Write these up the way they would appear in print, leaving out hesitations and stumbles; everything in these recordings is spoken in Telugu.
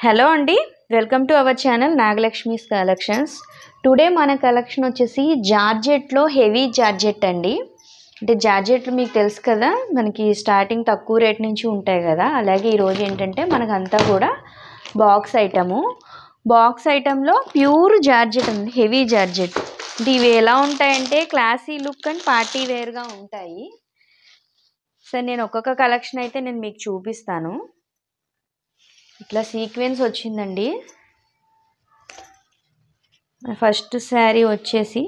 హలో అండి, welcome to our channel Nagalakshmi's collections. Today మన కలెక్షన్ వచ్చేసి జార్జెట్లో హెవీ జార్జెట్ అండి. అంటే జార్జెట్లు మీకు తెలుసు కదా, మనకి స్టార్టింగ్ తక్కువ రేట్ నుంచి ఉంటాయి కదా. అలాగే ఈరోజు ఏంటంటే మనకంతా కూడా బాక్స్ ఐటెంలో ప్యూర్ జార్జెట్ ఉంది, హెవీ జార్జెట్. అంటే ఇవి ఎలా ఉంటాయంటే క్లాసీ లుక్ అండ్ పార్టీ వేర్గా ఉంటాయి. సరే, నేను ఒక్కొక్క కలెక్షన్ అయితే నేను మీకు చూపిస్తాను. ఇట్లా సీక్వెన్స్ వచ్చిందండి. ఫస్ట్ శారీ వచ్చేసి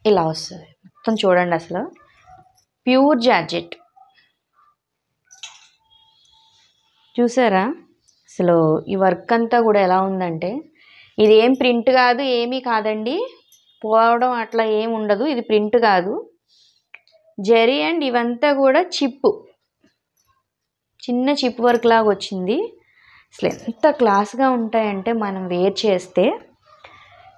ఇలా వస్తుంది. మొత్తం చూడండి, అసలు ప్యూర్ జార్జెట్ చూసారా. అసలు ఈ వర్క్ అంతా కూడా ఎలా ఉందంటే, ఇది ఏం ప్రింట్ కాదు, ఏమీ కాదండి, పోవడం అట్లా ఏమి ఉండదు. ఇది ప్రింట్ కాదు, జరీ అండ్ ఇవంతా కూడా చిన్న చిప్ వర్క్ లాగా వచ్చింది. అసలు ఎంత క్లాస్గా ఉంటాయంటే మనం వేర్ చేస్తే.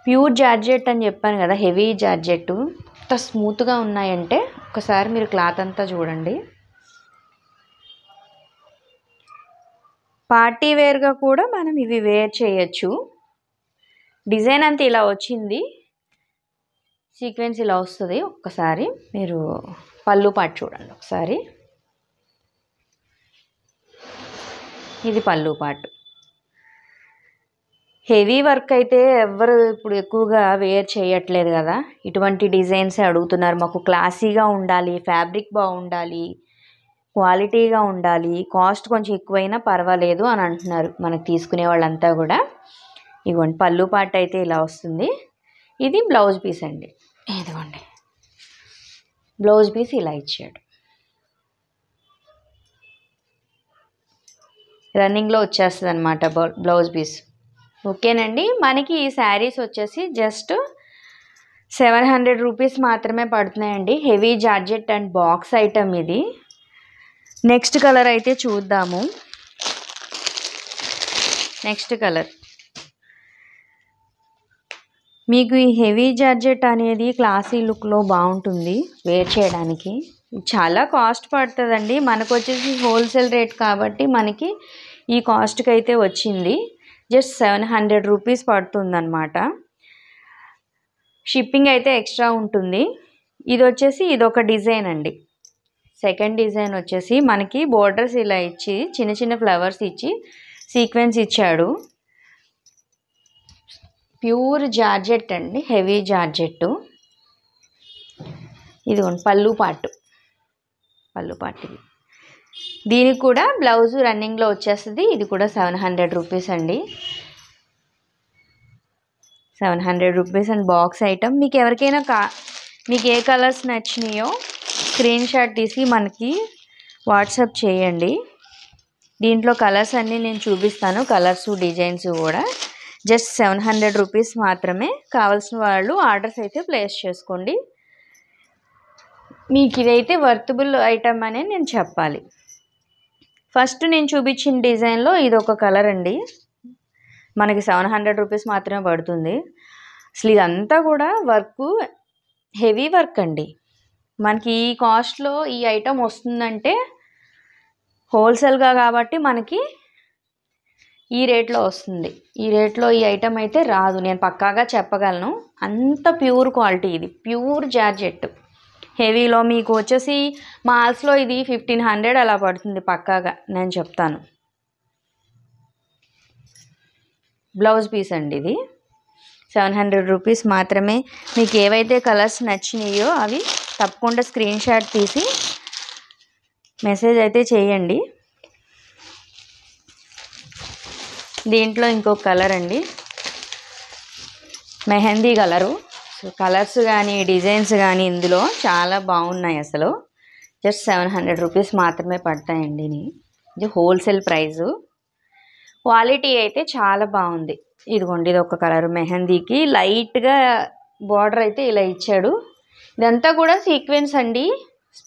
ప్యూర్ జార్జెట్ అని చెప్పాను కదా, హెవీ జార్జెట్ ఎంత స్మూత్గా ఉన్నాయంటే ఒకసారి మీరు క్లాత్ అంతా చూడండి. పార్టీ వేర్గా కూడా మనం ఇవి వేర్ చేయొచ్చు. డిజైన్ అంతా ఇలా వచ్చింది, సీక్వెన్స్ ఇలా వస్తుంది. ఒక్కసారి మీరు పళ్ళు పాటు చూడండి ఒకసారి. ఇది పళ్ళు పాటు. హెవీ వర్క్ అయితే ఎవరు ఇప్పుడు ఎక్కువగా వేర్ చేయట్లేదు కదా, ఇటువంటి డిజైన్సే అడుగుతున్నారు. మాకు క్లాసీగా ఉండాలి, ఫ్యాబ్రిక్ బాగుండాలి, క్వాలిటీగా ఉండాలి, కాస్ట్ కొంచెం ఎక్కువైనా పర్వాలేదు అని అంటున్నారు మనకు తీసుకునే వాళ్ళంతా కూడా. ఇదిగోండి పళ్ళు పాటు అయితే ఇలా వస్తుంది. ఇది బ్లౌజ్ పీస్ అండి. ఇదిగోండి బ్లౌజ్ పీస్ ఇలా ఇచ్చాడు. రన్నింగ్లో వచ్చేస్తుంది అనమాట బ్లౌజ్ పీస్. ఓకేనండి, మనకి ఈ శారీస్ వచ్చేసి జస్ట్ 700 రూపీస్ మాత్రమే పడుతున్నాయండి. Heavy georgette and box item ఇది. నెక్స్ట్ కలర్ అయితే చూద్దాము. నెక్స్ట్ కలర్ మీకు ఈ హెవీ జార్జెట్ అనేది క్లాసీ లుక్లో బాగుంటుంది వేర్ చేయడానికి. చాలా కాస్ట్ పడుతుందండి. మనకు వచ్చేసి హోల్సేల్ రేట్ కాబట్టి మనకి ఈ కాస్ట్కి అయితే వచ్చింది. జస్ట్ 700 రూపీస్ పడుతుందన్నమాట. షిప్పింగ్ అయితే ఎక్స్ట్రా ఉంటుంది. ఇది వచ్చేసి ఇదొక డిజైన్ అండి. సెకండ్ డిజైన్ వచ్చేసి మనకి బోర్డర్స్ ఇలా ఇచ్చి చిన్న చిన్న ఫ్లవర్స్ ఇచ్చి సీక్వెన్స్ ఇచ్చాడు. ప్యూర్ జార్జెట్ అండి, హెవీ జార్జెట్. ఇదిగోండి పళ్ళు పాటు ఇది. దీనికి కూడా బ్లౌజ్ రన్నింగ్లో వచ్చేస్తుంది. ఇది కూడా 700 రూపీస్ అండి. 700 రూపీస్ అండ్ బాక్స్ ఐటమ్. మీకు ఎవరికైనా మీకు ఏ కలర్స్ నచ్చినాయో స్క్రీన్ షాట్ తీసి మనకి వాట్సాప్ చేయండి. దీంట్లో కలర్స్ అన్నీ నేను చూపిస్తాను, కలర్స్ డిజైన్స్ కూడా. జస్ట్ 700 రూపీస్ మాత్రమే. కావాల్సిన వాళ్ళు ఆర్డర్స్ అయితే ప్లేస్ చేసుకోండి. మీకు ఇదైతే వర్తబుల్ ఐటమ్ అనే నేను చెప్పాలి. ఫస్ట్ నేను చూపించిన డిజైన్లో ఇది ఒక కలర్ అండి. మనకి 700 రూపీస్ మాత్రమే పడుతుంది. అసలు ఇదంతా కూడా వర్క్, హెవీ వర్క్ అండి. మనకి ఈ కాస్ట్లో ఈ ఐటమ్ వస్తుందంటే హోల్సేల్గా కాబట్టి మనకి ఈ రేట్లో వస్తుంది. ఈ రేట్లో ఈ ఐటమ్ అయితే రాదు, నేను పక్కాగా చెప్పగలను. అంత ప్యూర్ క్వాలిటీ. ఇది ప్యూర్ జార్జెట్ హెవీలో మీకు వచ్చేసి మాల్స్లో ఇది 1500 అలా పడుతుంది పక్కాగా, నేను చెప్తాను. బ్లౌజ్ పీస్ అండి ఇది. 700 రూపీస్ మాత్రమే. మీకు ఏవైతే కలర్స్ నచ్చినాయో అవి తప్పకుండా స్క్రీన్ షాట్ తీసి మెసేజ్ అయితే చేయండి. దీంట్లో ఇంకొక కలర్ అండి, మెహందీ కలరు. కలర్స్ కానీ డిజైన్స్ కానీ ఇందులో చాలా బాగున్నాయి. అసలు జస్ట్ 700 రూపీస్ మాత్రమే పడతాయండి. ఇది హోల్సేల్ ప్రైజు. క్వాలిటీ అయితే చాలా బాగుంది. ఇదిగోండి ఇది ఒక కలర్, మెహందీకి లైట్గా బార్డర్ అయితే ఇలా ఇచ్చాడు. ఇదంతా కూడా సీక్వెన్స్ అండి.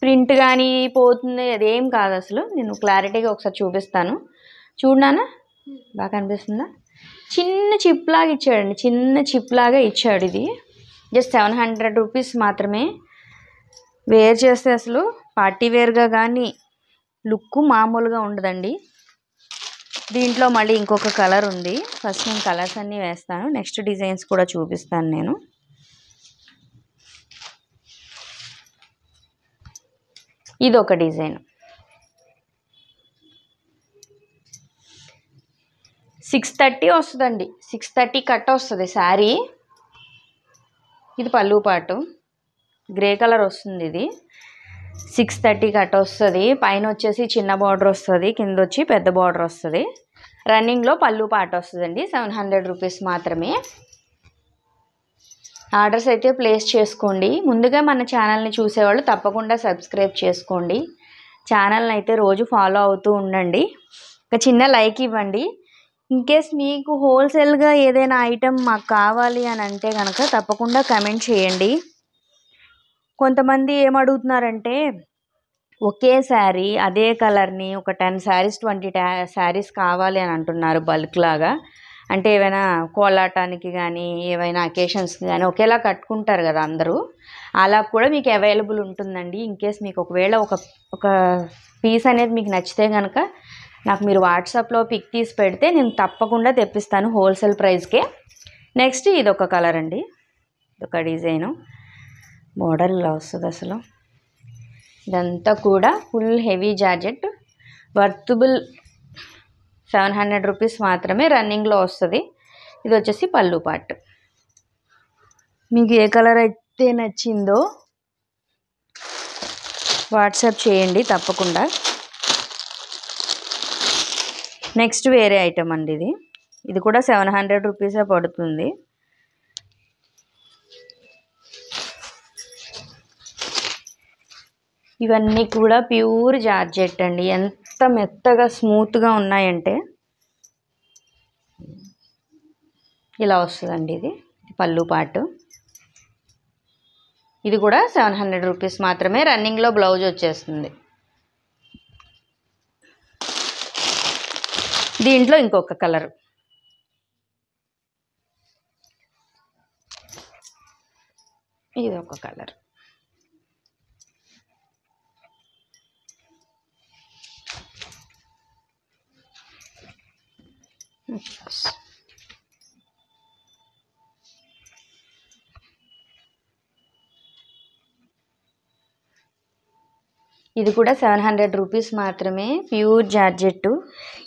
ప్రింట్ కానీ పోతుంది అదేం కాదు. అసలు నేను క్లారిటీగా ఒకసారి చూపిస్తాను. చూడనా, బాగా కనిపిస్తుందా. చిన్న చిప్ లాగా ఇచ్చాడండి, చిన్న చిప్ లాగా ఇచ్చాడు. ఇది జస్ట్ 700 రూపీస్ మాత్రమే. వేర్ చేస్తే అసలు పార్టీ వేర్గా కానీ లుక్ మామూలుగా ఉండదండి. దీంట్లో మళ్ళీ ఇంకొక కలర్ ఉంది. ఫస్ట్ నేను కలర్స్ అన్నీ వేస్తాను, నెక్స్ట్ డిజైన్స్ కూడా చూపిస్తాను నేను. ఇది ఒక డిజైన్ 630 వస్తుందండి. 630 కట్ వస్తుంది శారీ. ఇది పళ్ళు పాటు గ్రే కలర్ వస్తుంది. ఇది 630 కట్ వస్తుంది. పైన వచ్చేసి చిన్న బార్డర్ వస్తుంది, కింద వచ్చి పెద్ద బార్డర్ వస్తుంది. రన్నింగ్లో పళ్ళు పాట వస్తుందండి. 700 రూపీస్ మాత్రమే. ఆర్డర్స్ అయితే ప్లేస్ చేసుకోండి. ముందుగా మన ఛానల్ని చూసేవాళ్ళు తప్పకుండా సబ్స్క్రైబ్ చేసుకోండి. ఛానల్ని అయితే రోజు ఫాలో అవుతూ ఉండండి. ఒక చిన్న లైక్ ఇవ్వండి. ఇన్కేస్ మీకు హోల్సేల్గా ఏదైనా ఐటెం మాకు కావాలి అని అంటే కనుక తప్పకుండా కమెంట్ చేయండి. కొంతమంది ఏమడుగుతున్నారంటే ఒకే శారీ అదే కలర్ని ఒక 10 శారీస్ 20 శారీస్ కావాలి అని అంటున్నారు బల్క్ లాగా. అంటే ఏమైనా కోలాటానికి కానీ ఏవైనా అకేషన్స్కి కానీ ఒకేలా కట్టుకుంటారు కదా అందరూ, అలా కూడా మీకు అవైలబుల్ ఉంటుందండి. ఇన్కేస్ మీకు ఒకవేళ ఒక పీస్ అనేది మీకు నచ్చితే కనుక నాకు మీరు వాట్సాప్లో పిక్ తీసి పెడితే నేను తప్పకుండా తెప్పిస్తాను హోల్సేల్ ప్రైస్కే. నెక్స్ట్ ఇది ఒక కలర్ అండి, ఇదొక డిజైను. మోడల్ ఇలా వస్తుంది అసలు. ఇదంతా కూడా full heavy georgette, worthable 700 rupees మాత్రమే. రన్నింగ్లో వస్తుంది. ఇది వచ్చేసి పళ్ళు పార్ట్. మీకు ఏ కలర్ అయితే నచ్చిందో వాట్సాప్ చేయండి తప్పకుండా. నెక్స్ట్ వేరే ఐటమ్ అండి. ఇది కూడా 700 రూపీసే పడుతుంది. ఇవన్నీ కూడా ప్యూర్ జార్జెట్ అండి. ఎంత మెత్తగా స్మూత్గా ఉన్నాయంటే ఇలా వస్తుందండి. ఇది పళ్ళు పాటు. ఇది కూడా 700 రూపీస్ మాత్రమే. రన్నింగ్లో బ్లౌజ్ వచ్చేస్తుంది. దీంట్లో ఇంకొక కలర్, ఇది ఒక కలర్. ఇది కూడా 700 రూపీస్ మాత్రమే. Pure georgette.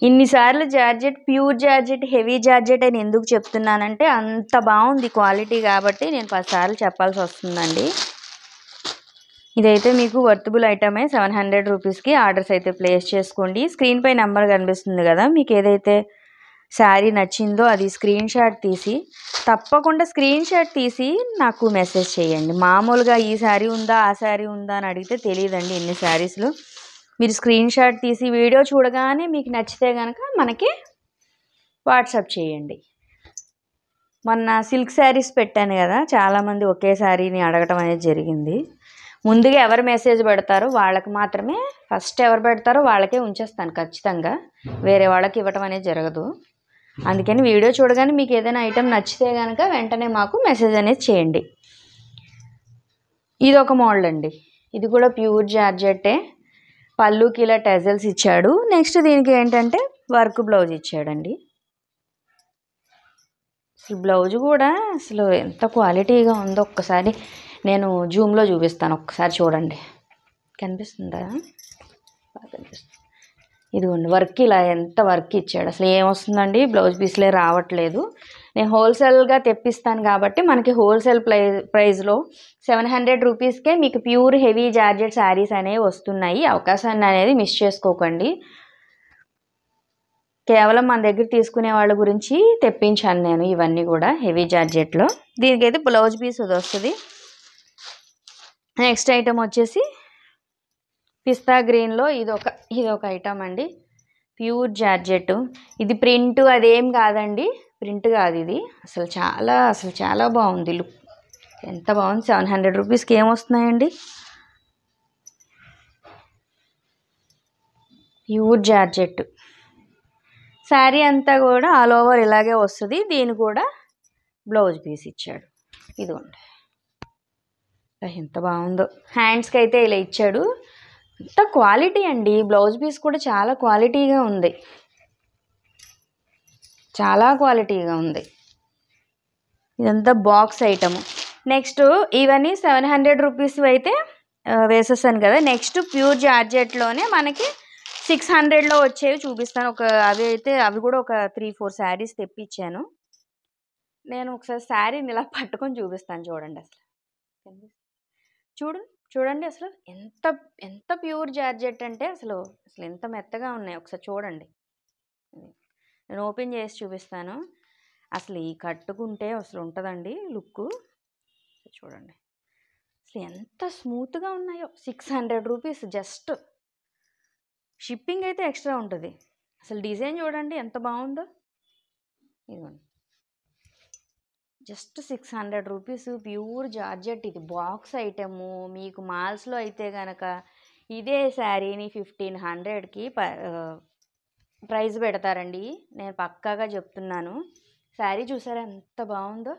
ఇన్నిసార్లు georgette, pure georgette, heavy georgette అని ఎందుకు చెప్తున్నానంటే అంత బాగుంది క్వాలిటీ కాబట్టి నేను 10 సార్లు చెప్పాల్సి వస్తుందండి. ఇదైతే మీకు వర్తబుల్ ఐటమే. 700 రూపీస్కి ఆర్డర్స్ అయితే ప్లేస్ చేసుకోండి. స్క్రీన్పై నెంబర్ కనిపిస్తుంది కదా, మీకు ఏదైతే శారీ నచ్చిందో అది స్క్రీన్ షాట్ తీసి తప్పకుండా నాకు మెసేజ్ చేయండి. మామూలుగా ఈ శారీ ఉందా ఆ శారీ ఉందా అని అడిగితే తెలియదండి ఎన్ని శారీస్లు. మీరు స్క్రీన్ షాట్ తీసి వీడియో చూడగానే మీకు నచ్చితే కనుక మనకి వాట్సాప్ చేయండి. మొన్న సిల్క్ శారీస్ పెట్టాను కదా, చాలామంది ఒకే శారీని అడగటం అనేది జరిగింది. ముందుగా ఎవరు మెసేజ్ పెడతారో వాళ్ళకి మాత్రమే, ఫస్ట్ ఎవరు పెడతారో వాళ్ళకే ఉంచేస్తాను ఖచ్చితంగా. వేరే వాళ్ళకి ఇవ్వటం అనేది జరగదు. అందుకని వీడియో చూడగానే మీకు ఏదైనా ఐటెం నచ్చితే కనుక వెంటనే మాకు మెసేజ్ అనేది చేయండి. ఇది ఒక మోడల్ అండి. ఇది కూడా ప్యూర్ జార్జెట్టే. పళ్ళుకి ఇలా టెజల్స్ ఇచ్చాడు. నెక్స్ట్ దీనికి ఏంటంటే వర్క్ బ్లౌజ్ ఇచ్చాడండి. అసలు బ్లౌజ్ కూడా అసలు ఎంత క్వాలిటీగా ఉందో ఒక్కసారి నేను జూమ్లో చూపిస్తాను. ఒక్కసారి చూడండి, కనిపిస్తుందా? బాగా కనిపిస్తుంది. ఇదిగోండి వర్క్, ఇలా ఎంత వర్క్ ఇచ్చాడు. అసలు ఏమొస్తుందండి, బ్లౌజ్ పీస్లే రావట్లేదు. నేను హోల్సేల్గా తెప్పిస్తాను కాబట్టి మనకి హోల్సేల్ ప్రైస్లో 700 రూపీస్కే మీకు ప్యూర్ హెవీ జార్జెట్ శారీస్ అనేవి వస్తున్నాయి. అవకాశాన్ని అనేది మిస్ చేసుకోకండి. కేవలం మన దగ్గర తీసుకునే వాళ్ళ గురించి తెప్పించాను నేను ఇవన్నీ కూడా హెవీ జార్జెట్లో. దీనికైతే బ్లౌజ్ పీస్ అది వస్తుంది. నెక్స్ట్ ఐటమ్ వచ్చేసి పిస్తా గ్రీన్లో ఇదొక ఐటమ్ అండి. Pure georgette. ఇది ప్రింట్ అదేం కాదండి, ప్రింట్ కాదు ఇది. అసలు చాలా బాగుంది లుక్. ఎంత బాగుంది. 700 రూపీస్కి ఏమొస్తున్నాయండి. ప్యూర్ జార్జెట్ శారీ అంతా కూడా ఆల్ ఓవర్ ఇలాగే వస్తుంది. దీని కూడా బ్లౌజ్ పీస్ ఇచ్చాడు. ఇదిగోండి ఎంత బాగుందో. హ్యాండ్స్కి అయితే ఇలా ఇచ్చాడు. అంత క్వాలిటీ అండి. బ్లౌజ్ పీస్ కూడా చాలా క్వాలిటీగా ఉంది. చాలా క్వాలిటీగా ఉంది. ఇదంతా బాక్స్ ఐటము. నెక్స్ట్ ఇవన్నీ 700 రూపీస్ అయితే వేసేసాను కదా. నెక్స్ట్ ప్యూర్ జార్జెట్లోనే మనకి 600లో వచ్చేవి చూపిస్తాను. అవి కూడా ఒక 3-4 శారీస్ తెప్పించాను. నేను ఒకసారి శారీని ఇలా పట్టుకొని చూపిస్తాను. చూడండి అసలు చూడండి అసలు ఎంత ఎంత ప్యూర్ జార్జెట్ అంటే అసలు ఎంత మెత్తగా ఉన్నాయి. ఒకసారి చూడండి, నేను ఓపెన్ చేసి చూపిస్తాను. అసలు ఈ కట్టుకుంటే అసలు ఉంటుందండి లుక్. చూడండి అసలు ఎంత స్మూత్గా ఉన్నాయో. 600 రూపీస్ జస్ట్. షిప్పింగ్ అయితే ఎక్స్ట్రా ఉంటుంది. అసలు డిజైన్ చూడండి ఎంత బాగుందో. ఇదిగోండి, జస్ట్ 600 రూపీస్ ప్యూర్ జార్జెట్. ఇది బాక్స్ ఐటము. మీకు మాల్స్లో అయితే కనుక ఇదే శారీని 1500కి ప్రైస్ పెడతారండి. నేను పక్కాగా చెప్తున్నాను. శారీ చూసారా ఎంత బాగుందో.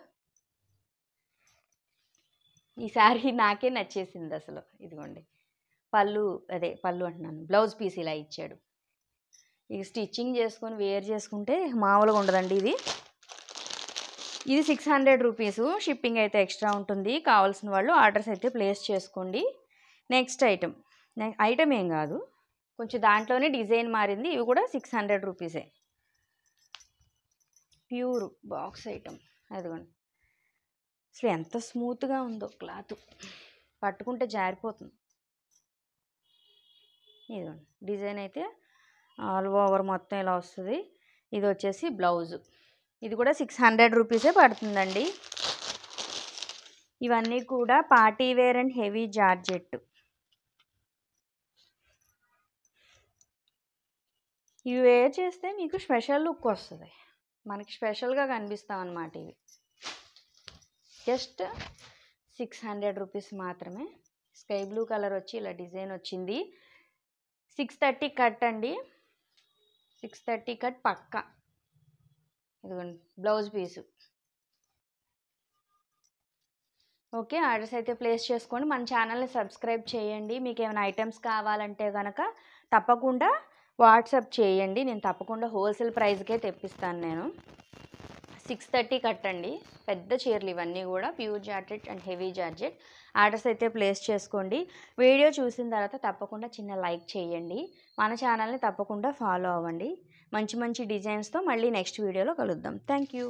ఈ శారీ నాకే నచ్చేసింది అసలు. ఇదిగోండి పళ్ళు అంటున్నాను, బ్లౌజ్ పీస్ ఇలా ఇచ్చాడు. ఇక స్టిచ్చింగ్ చేసుకొని వేర్ చేసుకుంటే మామూలుగా ఉండదండి. ఇది 600 రూపీసు. షిప్పింగ్ అయితే ఎక్స్ట్రా ఉంటుంది. కావాల్సిన వాళ్ళు ఆర్డర్స్ అయితే ప్లేస్ చేసుకోండి. నెక్స్ట్ ఐటమ్ ఏం కాదు, కొంచెం దాంట్లోనే డిజైన్ మారింది. ఇవి కూడా 600 రూపీసే. Pure box item. అదిగోండి అసలు ఎంత స్మూత్గా ఉందో క్లాత్. పట్టుకుంటే జారిపోతుంది. ఇదిగోండి డిజైన్ అయితే ఆల్ ఓవర్ మొత్తం ఇలా వస్తుంది. ఇది వచ్చేసి బ్లౌజు. ఇది కూడా 600 రూపీసే పడుతుందండి. ఇవన్నీ కూడా party wear and heavy georgette. ఇవి వేర్ చేస్తే మీకు స్పెషల్ లుక్ వస్తుంది. మనకి స్పెషల్గా కనిపిస్తాం అన్నమాట. ఇవి జస్ట్ 600 రూపీస్ మాత్రమే. స్కై బ్లూ కలర్ వచ్చి ఇలా డిజైన్ వచ్చింది. 630 కట్ అండి. 630 కట్ పక్కా. ఇదిగోండి బ్లౌజ్ పీసు. ఓకే, ఆర్డర్స్ అయితే ప్లేస్ చేసుకోండి. మన ఛానల్ని సబ్స్క్రైబ్ చేయండి. మీకు ఏమైనా ఐటమ్స్ కావాలంటే కనుక తప్పకుండా వాట్సాప్ చేయండి. నేను తప్పకుండా హోల్సేల్ ప్రైస్కే తెప్పిస్తాను. నేను 630 కట్టండి. పెద్ద చీరలు ఇవన్నీ కూడా pure georgette and heavy georgette. Orders అయితే ప్లేస్ చేసుకోండి. వీడియో చూసిన తర్వాత తప్పకుండా చిన్న లైక్ చేయండి. మన ఛానల్ని తప్పకుండా ఫాలో అవ్వండి. మంచి మంచి డిజైన్స్తో మళ్ళీ నెక్స్ట్ వీడియోలో కలుద్దాం. Thank you.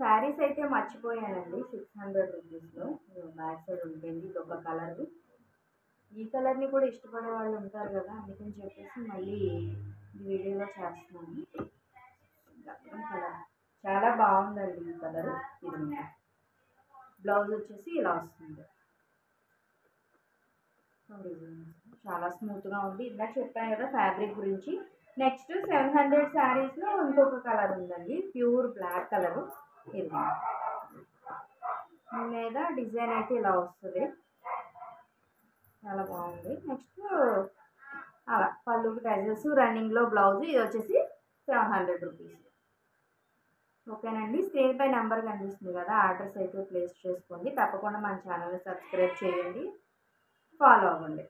శారీస్ అయితే మర్చిపోయానండి. 600 రూపీస్లో బ్యాక్ సైడ్ ఉంటుంది. ఇది ఒక కలర్. ఈ కలర్ని కూడా ఇష్టపడే వాళ్ళు ఉంటారు కదా, అందుకని చెప్పేసి మళ్ళీ ఈ వీడియోలో చేస్తున్నాను. కలర్ చాలా బాగుందండి. ఈ కలర్. ఇది బ్లౌజ్ వచ్చేసి ఇలా వస్తుంది. చాలా స్మూత్గా ఉంది. ఇందాక చెప్పాను కదా ఫ్యాబ్రిక్ గురించి. నెక్స్ట్ 700 శారీస్లో ఇంకొక కలర్ ఉందండి, ప్యూర్ బ్లాక్ కలరు. ఇది మీద డిజైన్ అయితే ఇలా వస్తుంది. చాలా బాగుంది. నెక్స్ట్ అలా పళ్ళుకి టైజెస్, రన్నింగ్లో బ్లౌజ్. ఇది వచ్చేసి 700 రూపీస్. ఓకేనండి. స్క్రీన్ పై నెంబర్ కనిపిస్తుంది కదా, ఆర్డర్స్ అయితే ప్లేస్ చేసుకోండి. తప్పకుండా మన ఛానల్ని సబ్స్క్రైబ్ చేయండి, ఫాలో అవ్వండి.